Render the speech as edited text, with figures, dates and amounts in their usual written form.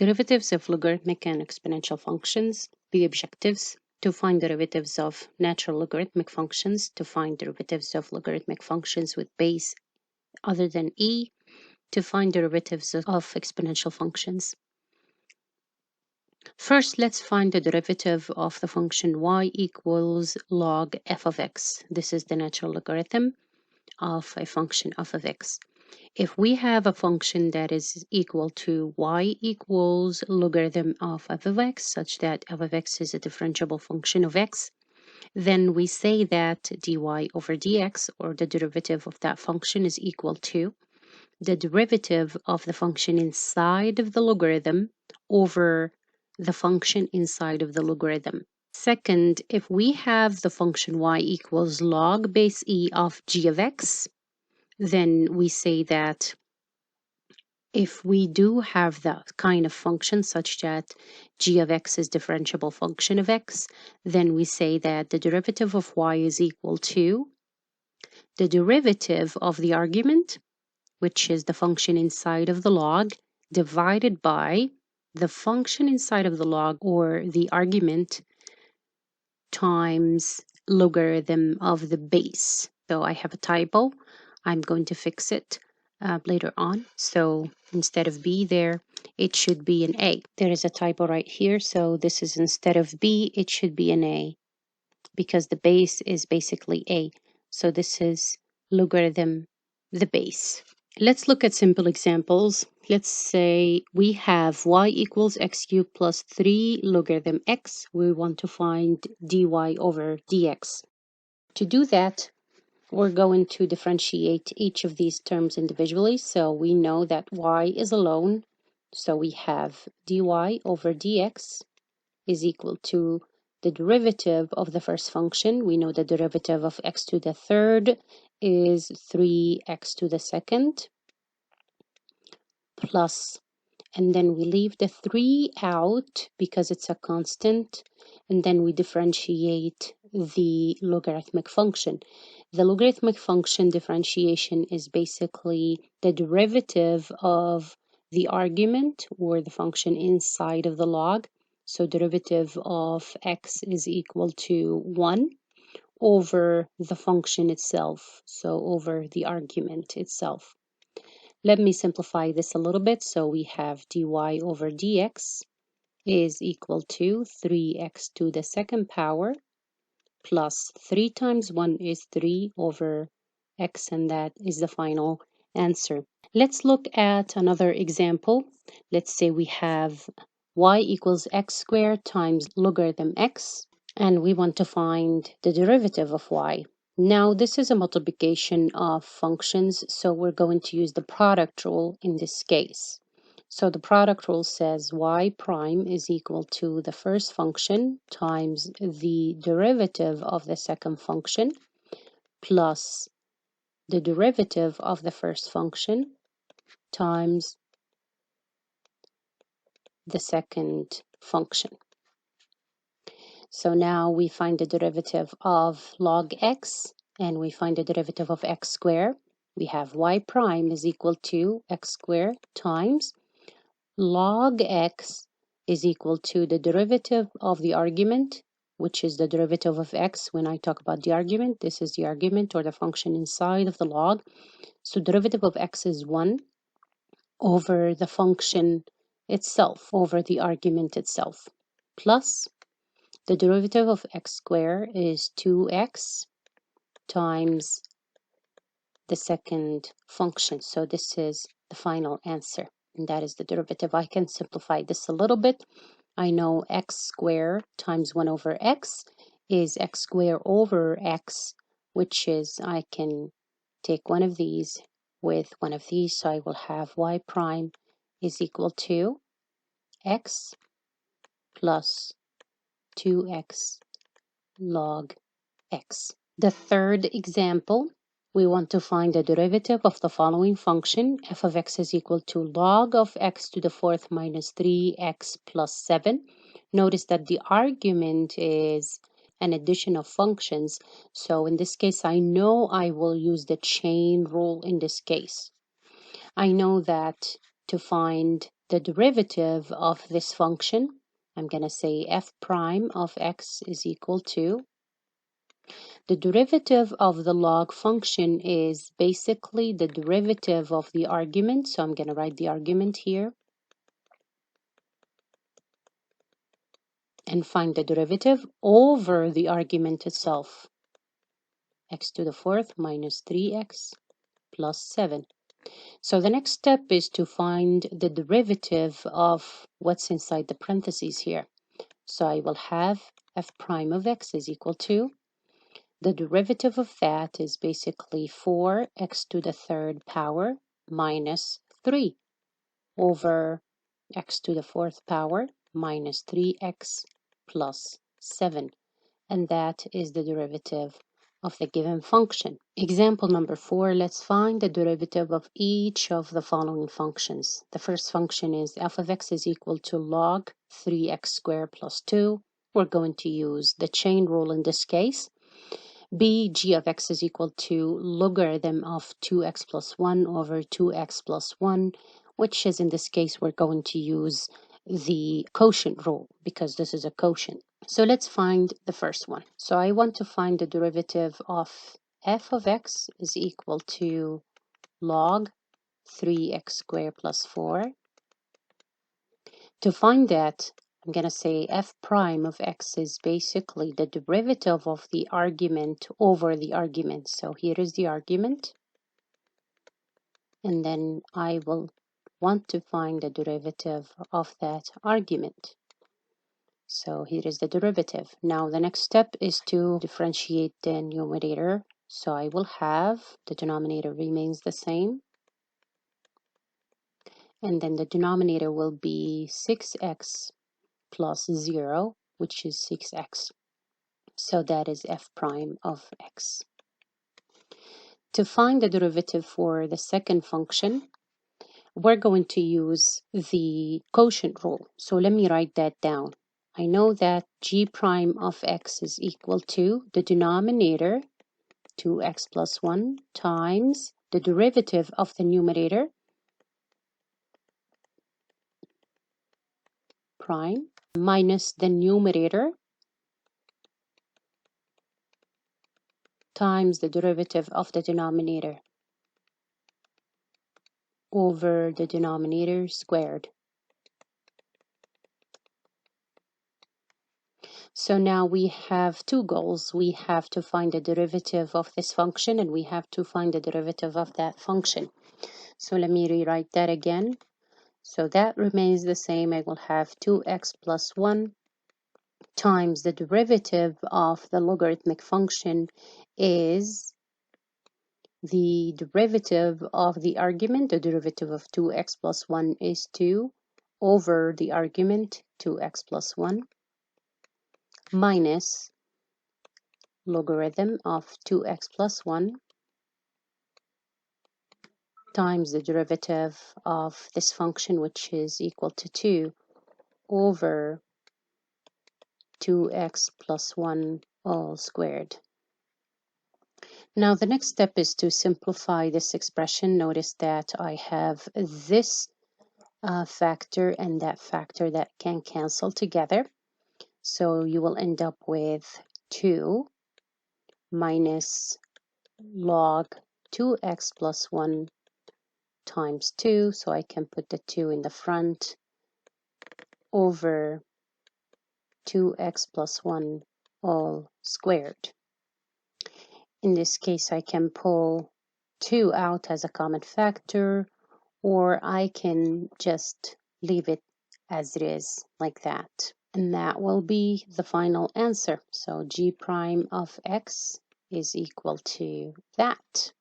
Derivatives of logarithmic and exponential functions. The objectives: to find derivatives of natural logarithmic functions, to find derivatives of logarithmic functions with base other than e, to find derivatives of exponential functions. First, let's find the derivative of the function y equals log f of x. This is the natural logarithm of a function f of x. If we have a function that is equal to y equals logarithm of f of x, such that f of x is a differentiable function of x, then we say that dy over dx, or the derivative of that function, is equal to the derivative of the function inside of the logarithm over the function inside of the logarithm. Second, if we have the function y equals log base e of g of x, then we say that if we do have that kind of function such that g of x is differentiable function of x, then we say that the derivative of y is equal to the derivative of the argument, which is the function inside of the log, divided by the function inside of the log, or the argument, times logarithm of the base. So I have a typo. I'm going to fix it later on. So instead of B there, it should be an A. There is a typo right here. So this is, instead of B, it should be an A, because the base is basically A. So this is logarithm the base. Let's look at simple examples. Let's say we have y equals x cubed plus 3 logarithm x. We want to find dy over dx. To do that, we're going to differentiate each of these terms individually. So we know that y is alone. So we have dy over dx is equal to the derivative of the first function. We know the derivative of x to the third is 3x to the second, plus, and then we leave the 3 out because it's a constant, and then we differentiate the logarithmic function. The logarithmic function differentiation is basically the derivative of the argument, or the function inside of the log. So derivative of x is equal to 1 over the function itself, so over the argument itself. Let me simplify this a little bit. So we have dy over dx is equal to 3x to the second power plus 3 times 1 is 3 over x, and that is the final answer. Let's look at another example. Let's say we have y equals x squared times logarithm x, and we want to find the derivative of y. Now, this is a multiplication of functions, so we're going to use the product rule in this case. So the product rule says y prime is equal to the first function times the derivative of the second function plus the derivative of the first function times the second function. So now we find the derivative of log x, and we find the derivative of x squared. We have y prime is equal to x squared times log x is equal to the derivative of the argument, which is the derivative of x. When I talk about the argument, this is the argument, or the function inside of the log. So derivative of x is 1 over the function itself, over the argument itself, plus the derivative of x squared is 2x times the second function. So this is the final answer, and that is the derivative. I can simplify this a little bit. I know x squared times 1 over x is x squared over x, which is, I can take one of these with one of these, so I will have y prime is equal to x plus 2x log x. The third example, we want to find the derivative of the following function. F of x is equal to log of x to the fourth minus 3x plus 7. Notice that the argument is an addition of functions. So in this case, I know I will use the chain rule in this case. I know that to find the derivative of this function, I'm going to say f prime of x is equal to, the derivative of the log function is basically the derivative of the argument. So I'm going to write the argument here and find the derivative over the argument itself. X to the fourth minus 3x plus 7. So the next step is to find the derivative of what's inside the parentheses here. So I will have f prime of x is equal to, the derivative of that is basically 4x to the third power minus 3 over x to the fourth power minus 3x plus 7. And that is the derivative of the given function. Example number 4, let's find the derivative of each of the following functions. The first function is f of x is equal to log 3x squared plus 2. We're going to use the chain rule in this case. B, g of x is equal to logarithm of 2x plus 1 over 2x plus 1, which is in this case we're going to use the quotient rule because this is a quotient. So let's find the first one. So I want to find the derivative of f of x is equal to log 3x squared plus 4. To find that, I'm going to say f prime of x is basically the derivative of the argument over the argument. So here is the argument. And then I will want to find the derivative of that argument. So here is the derivative. Now the next step is to differentiate the numerator. So I will have the denominator remains the same. And then the denominator will be 6x plus 0, which is 6x. So that is f prime of x. To find the derivative for the second function, we're going to use the quotient rule. So let me write that down. I know that g prime of x is equal to the denominator, 2x plus 1, times the derivative of the numerator, prime, minus the numerator, times the derivative of the denominator over the denominator squared. So now we have two goals. We have to find the derivative of this function and we have to find the derivative of that function. So let me rewrite that again. So that remains the same. I will have 2x plus 1 times the derivative of the logarithmic function is the derivative of the argument. The derivative of 2x plus 1 is 2 over the argument 2x plus 1 minus logarithm of 2x plus 1 times the derivative of this function, which is equal to 2 over 2x plus 1 all squared. Now the next step is to simplify this expression. Notice that I have this factor and that factor that can cancel together. So you will end up with 2 minus log 2x plus 1 times 2. So I can put the 2 in the front over 2x plus 1 all squared. In this case, I can pull 2 out as a common factor, or I can just leave it as it is like that. And that will be the final answer. So g prime of x is equal to that.